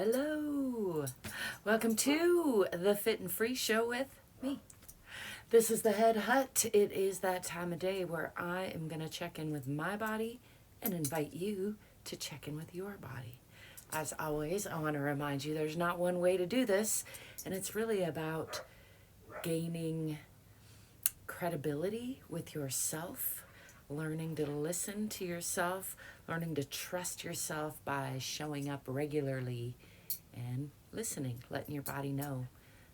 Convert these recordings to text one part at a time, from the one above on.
Hello, welcome to the Fit and Free Show with me. This is the Head Hutt. It is that time of day where I am going to check in with my body and invite you to check in with your body. As always, I want to remind you there's not one way to do this, and it's really about gaining credibility with yourself, learning to listen to yourself, learning to trust yourself by showing up regularly and listening, letting your body know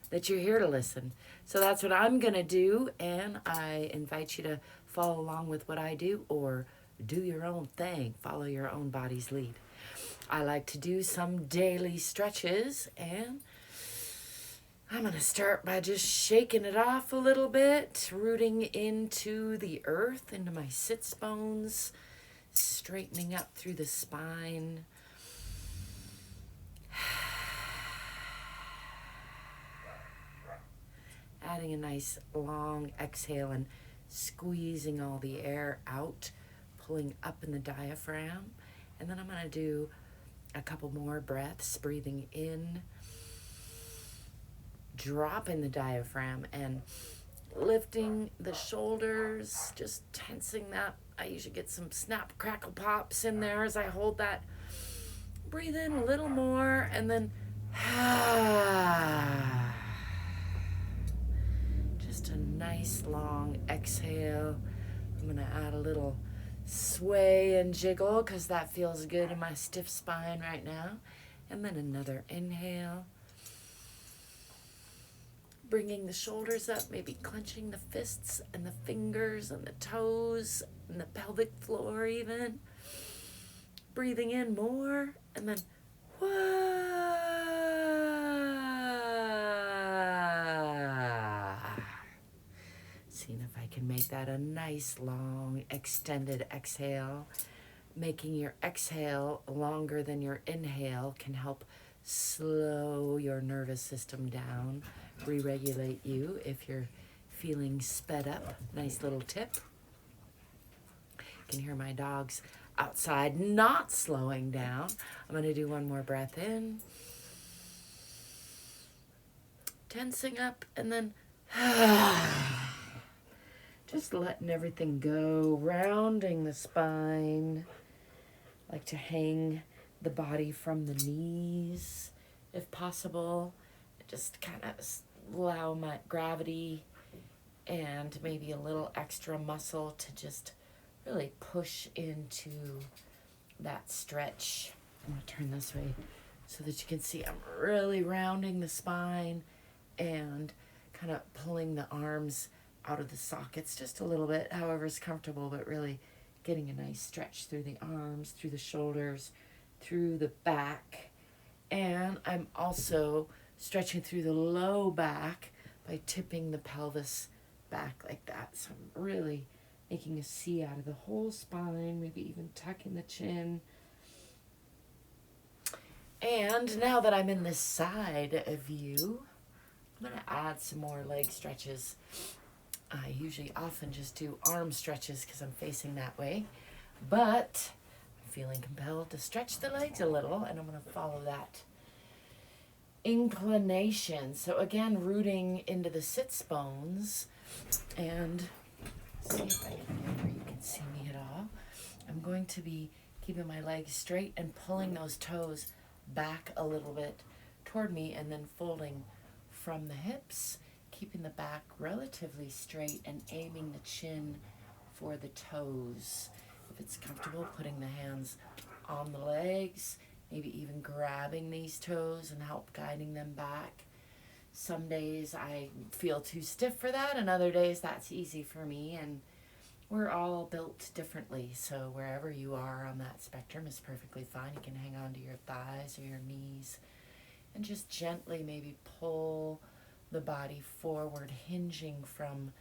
that you're here to listen. So that's what I'm going to do, and I invite you to follow along with what I do or do your own thing, follow your own body's lead. I like to do some daily stretches, and I'm going to start by just shaking it off a little bit, rooting into the earth, into my sits bones, straightening up through the spine. Adding a nice long exhale and squeezing all the air out, pulling up in the diaphragm. And then I'm going to do a couple more breaths, breathing in, dropping the diaphragm and lifting the shoulders, just tensing that. I usually get some snap, crackle, pops in there as I hold that. Breathe in a little more and then just a nice long exhale. I'm going to add a little sway and jiggle because that feels good in my stiff spine right now. And then another inhale. Bringing the shoulders up, maybe clenching the fists and the fingers and the toes and the pelvic floor even. Breathing in more and then seeing if I can make that a nice long extended exhale. Making your exhale longer than your inhale can help slow your nervous system down, re-regulate you if you're feeling sped up. Nice little tip. You can hear my dogs outside not slowing down. I'm going to do one more breath in. Tensing up and then just letting everything go, rounding the spine. I like to hang the body from the knees if possible. Just kind of allow my gravity and maybe a little extra muscle to just really push into that stretch. I'm going to turn this way so that you can see I'm really rounding the spine and kind of pulling the arms out of the sockets just a little bit, however is comfortable, but really getting a nice stretch through the arms, through the shoulders, through the back. And I'm also stretching through the low back by tipping the pelvis back like that. So I'm really making a C out of the whole spine, maybe even tucking the chin. And now that I'm in this side view, I'm going to add some more leg stretches. I usually often just do arm stretches because I'm facing that way, but I'm feeling compelled to stretch the legs a little, and I'm going to follow that inclination. So again, rooting into the sits bones, and see if I can remember you can see me at all. I'm going to be keeping my legs straight and pulling those toes back a little bit toward me, and then folding from the hips, keeping the back relatively straight and aiming the chin for the toes. If it's comfortable, putting the hands on the legs, maybe even grabbing these toes and help guiding them back. Some days I feel too stiff for that, and other days that's easy for me, and we're all built differently, so wherever you are on that spectrum is perfectly fine. You can hang on to your thighs or your knees and just gently maybe pull the body forward, hinging from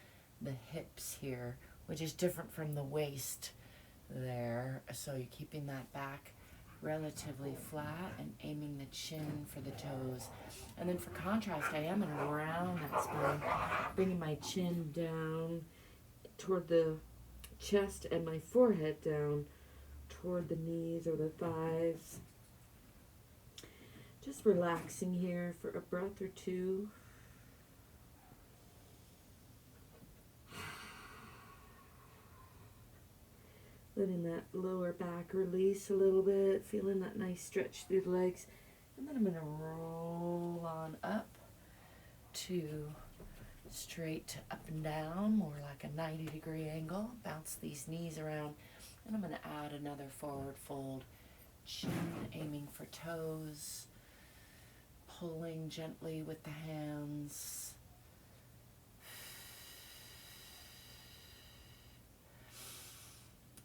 the hips here, which is different from the waist there. So you're keeping that back relatively flat and aiming the chin for the toes. And then for contrast, I am going to round that spine, bringing my chin down toward the chest and my forehead down toward the knees or the thighs. Just relaxing here for a breath or two. Letting that lower back release a little bit, feeling that nice stretch through the legs. And then I'm going to roll on up to straight up and down, more like a 90-degree angle. Bounce these knees around. And I'm going to add another forward fold. Chin aiming for toes. Pulling gently with the hands.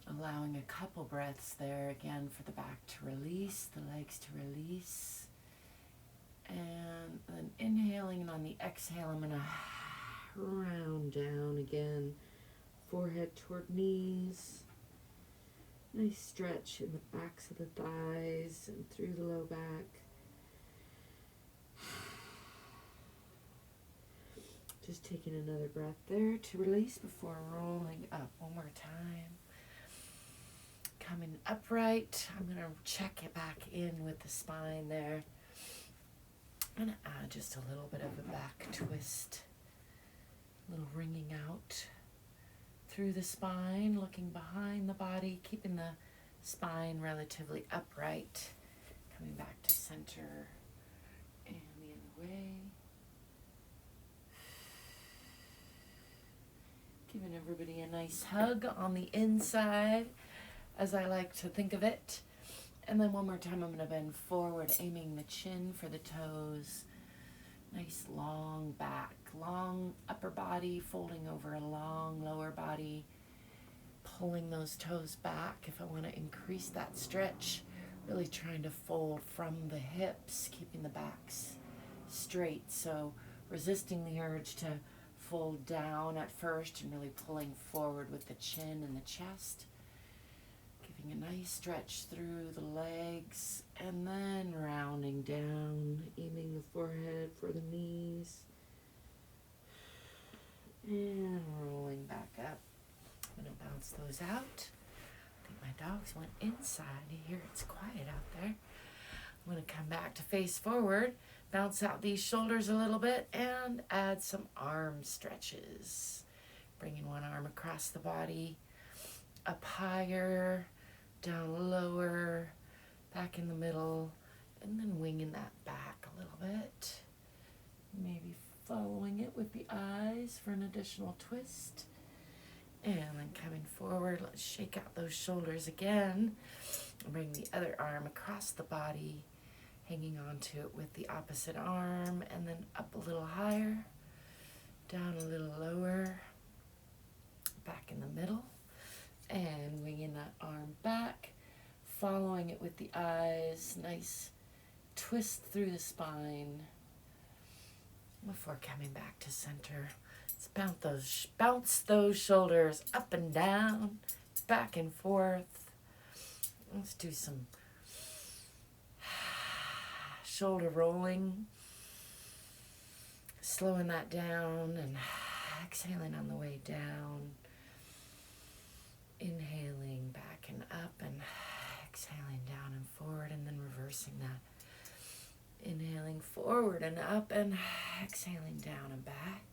Allowing a couple breaths there again for the back to release, the legs to release. And then inhaling, and on the exhale, I'm going to round down again. Forehead toward knees. Nice stretch in the backs of the thighs and through the low back. Just taking another breath there to release before rolling up one more time. Coming upright, I'm going to check it back in with the spine there. I'm going to add just a little bit of a back twist, a little wringing out through the spine, looking behind the body, keeping the spine relatively upright, coming back to center and the other way. Giving everybody a nice hug on the inside, as I like to think of it. And then one more time, I'm going to bend forward, aiming the chin for the toes. Nice long back, long upper body, folding over a long lower body. Pulling those toes back if I want to increase that stretch. Really trying to fold from the hips, keeping the backs straight. So resisting the urge to fold down at first and really pulling forward with the chin and the chest. Giving a nice stretch through the legs and then rounding down, aiming the forehead for the knees. And rolling back up. I'm going to bounce those out. I think my dogs went inside here. It's quiet out there. I'm going to come back to face forward, bounce out these shoulders a little bit, and add some arm stretches. Bringing one arm across the body, up higher, down lower, back in the middle, and then winging that back a little bit. Maybe following it with the eyes for an additional twist. And then coming forward, let's shake out those shoulders again. Bring the other arm across the body, hanging onto it with the opposite arm, and then up a little higher, down a little lower, back in the middle, and winging that arm back, following it with the eyes, nice twist through the spine before coming back to center. Let's bounce those shoulders up and down, back and forth. Let's do some shoulder rolling, slowing that down and exhaling on the way down. Inhaling back and up and exhaling down and forward, and then reversing that. Inhaling forward and up and exhaling down and back.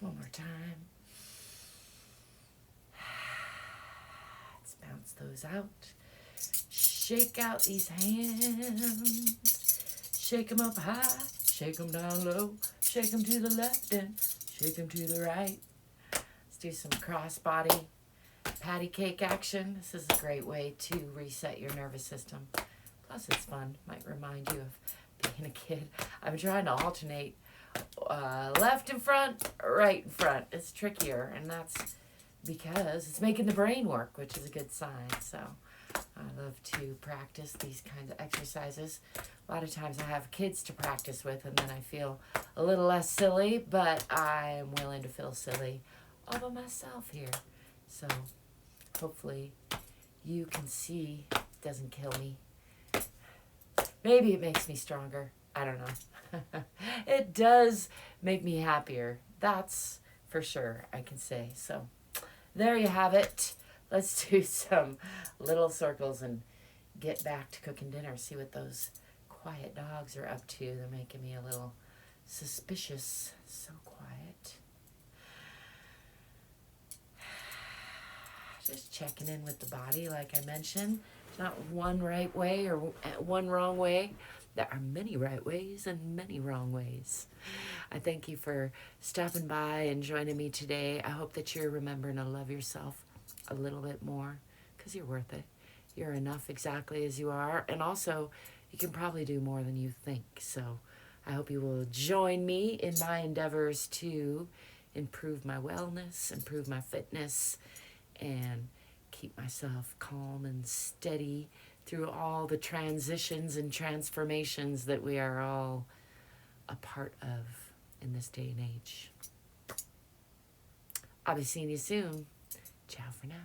One more time. Let's bounce those out. Shake out these hands. Shake them up high. Shake them down low. Shake them to the left and shake them to the right. Let's do some cross-body patty cake action. This is a great way to reset your nervous system. Plus, it's fun. Might remind you of being a kid. I'm trying to alternate left in front, right in front. It's trickier, and that's because it's making the brain work, which is a good sign. So I love to practice these kinds of exercises. A lot of times I have kids to practice with, and then I feel a little less silly, but I am willing to feel silly all by myself here. So hopefully you can see it doesn't kill me. Maybe it makes me stronger. I don't know. It does make me happier. That's for sure, I can say. So there you have it. Let's do some little circles and get back to cooking dinner. See what those quiet dogs are up to. They're making me a little suspicious. So quiet. Just checking in with the body, like I mentioned. There's not one right way or one wrong way. There are many right ways and many wrong ways. I thank you for stopping by and joining me today. I hope that you're remembering to love yourself a little bit more, because you're worth it. You're enough exactly as you are. And also, you can probably do more than you think. So I hope you will join me in my endeavors to improve my wellness, improve my fitness, and keep myself calm and steady through all the transitions and transformations that we are all a part of in this day and age. I'll be seeing you soon. Ciao for now.